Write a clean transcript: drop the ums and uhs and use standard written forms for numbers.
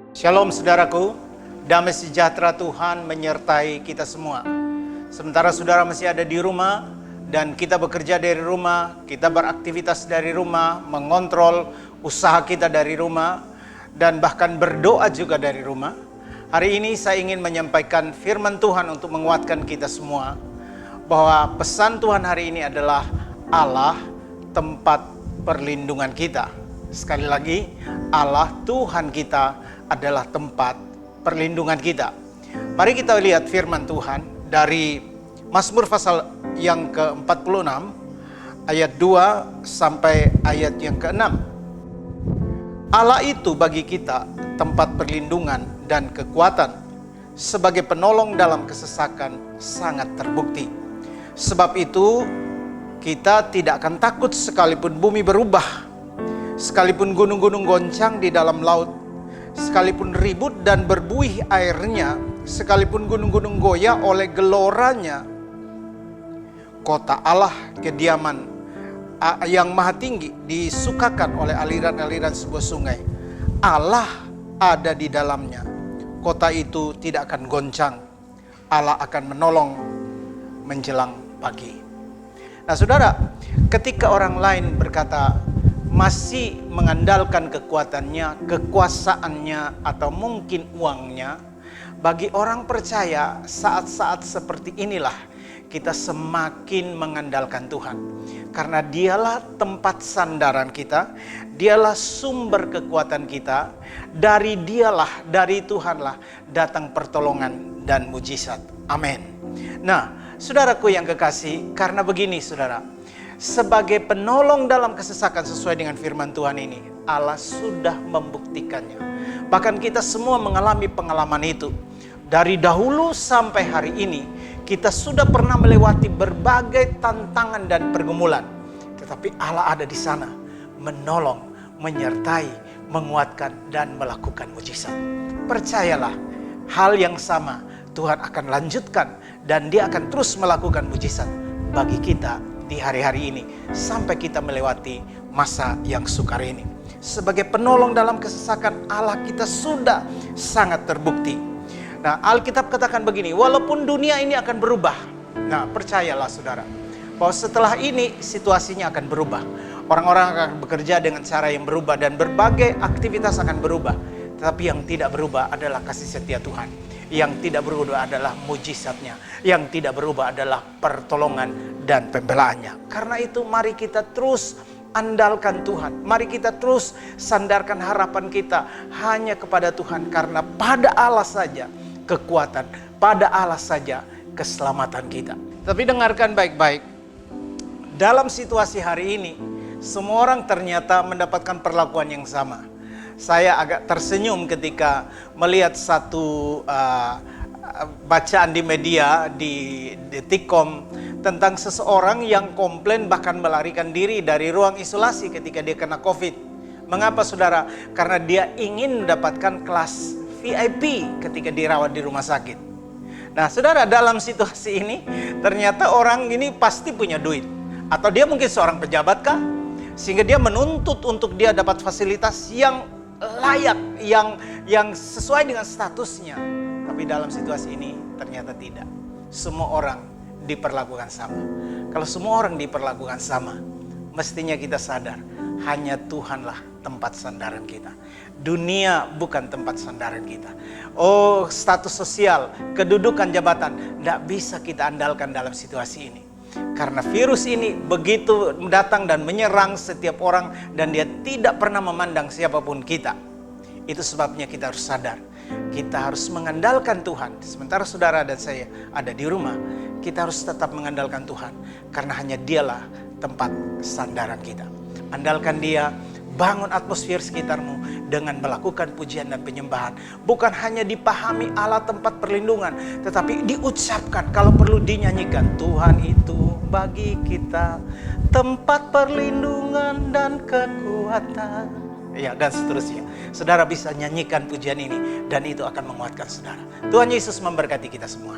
Shalom saudaraku, damai sejahtera Tuhan menyertai kita semua. Sementara saudara masih ada di rumah dan kita bekerja dari rumah, kita beraktivitas dari rumah, mengontrol usaha kita dari rumah, dan bahkan berdoa juga dari rumah. Hari ini saya ingin menyampaikan firman Tuhan untuk menguatkan kita semua, bahwa pesan Tuhan hari ini adalah Allah tempat perlindungan kita. Sekali lagi, Allah Tuhan kita adalah tempat perlindungan kita. Mari kita lihat firman Tuhan dari Mazmur pasal yang ke-46 ayat 2 sampai ayat yang ke-6. Allah itu bagi kita tempat perlindungan dan kekuatan, sebagai penolong dalam kesesakan sangat terbukti. Sebab itu kita tidak akan takut sekalipun bumi berubah, sekalipun gunung-gunung goncang di dalam laut, sekalipun ribut dan berbuih airnya, sekalipun gunung-gunung goyah oleh geloranya. Kota Allah, kediaman yang maha tinggi, disukakan oleh aliran-aliran sebuah sungai. Allah ada di dalamnya. Kota itu tidak akan goncang. Allah akan menolong menjelang pagi. Nah saudara, ketika orang lain berkata masih mengandalkan kekuatannya, kekuasaannya, atau mungkin uangnya, bagi orang percaya saat-saat seperti inilah kita semakin mengandalkan Tuhan. Karena dialah tempat sandaran kita, dialah sumber kekuatan kita, dari dialah, dari Tuhanlah datang pertolongan dan mujizat. Amin. Nah, saudaraku yang kekasih, karena begini saudara, sebagai penolong dalam kesesakan sesuai dengan firman Tuhan ini, Allah sudah membuktikannya. Bahkan kita semua mengalami pengalaman itu. Dari dahulu sampai hari ini, kita sudah pernah melewati berbagai tantangan dan pergumulan. Tetapi Allah ada di sana, menolong, menyertai, menguatkan, dan melakukan mujizat. Percayalah, hal yang sama Tuhan akan lanjutkan, dan Dia akan terus melakukan mujizat bagi kita di hari-hari ini, sampai kita melewati masa yang sukar ini. Sebagai penolong dalam kesesakan, Allah kita sudah sangat terbukti. Nah, Alkitab katakan begini, walaupun dunia ini akan berubah. Nah, percayalah saudara, bahwa setelah ini situasinya akan berubah. Orang-orang akan bekerja dengan cara yang berubah, dan berbagai aktivitas akan berubah. Tetapi yang tidak berubah adalah kasih setia Tuhan. Yang tidak berubah adalah mujizatnya. Yang tidak berubah adalah pertolongan dan pembelaannya. Karena itu mari kita terus andalkan Tuhan. Mari kita terus sandarkan harapan kita hanya kepada Tuhan. Karena pada Allah saja kekuatan, pada Allah saja keselamatan kita. Tapi dengarkan baik-baik. Dalam situasi hari ini, semua orang ternyata mendapatkan perlakuan yang sama. Saya agak tersenyum ketika melihat satu bacaan di media, di Detikcom, tentang seseorang yang komplain bahkan melarikan diri dari ruang isolasi ketika dia kena COVID. Mengapa saudara? Karena dia ingin mendapatkan kelas VIP ketika dirawat di rumah sakit. Nah saudara, dalam situasi ini ternyata orang ini pasti punya duit. Atau dia mungkin seorang pejabat kah? Sehingga dia menuntut untuk dia dapat fasilitas yang layak, yang sesuai dengan statusnya. Tapi dalam situasi ini ternyata tidak. Semua orang diperlakukan sama. Kalau semua orang diperlakukan sama, mestinya kita sadar hanya Tuhanlah tempat sandaran kita. Dunia bukan tempat sandaran kita. Oh, status sosial, kedudukan, jabatan, tidak bisa kita andalkan dalam situasi ini. Karena virus ini begitu datang dan menyerang setiap orang, dan dia tidak pernah memandang siapapun kita. Itu sebabnya kita harus sadar, kita harus mengandalkan Tuhan. Sementara saudara dan saya ada di rumah, kita harus tetap mengandalkan Tuhan. Karena hanya Dialah tempat sandaran kita. Andalkan Dia, bangun atmosfer sekitarmu dengan melakukan pujian dan penyembahan. Bukan hanya dipahami Allah tempat perlindungan, tetapi diucapkan, kalau perlu dinyanyikan. Tuhan itu bagi kita tempat perlindungan dan kekuatan. Ya, dan seterusnya. Saudara bisa nyanyikan pujian ini, dan itu akan menguatkan saudara. Tuhan Yesus memberkati kita semua.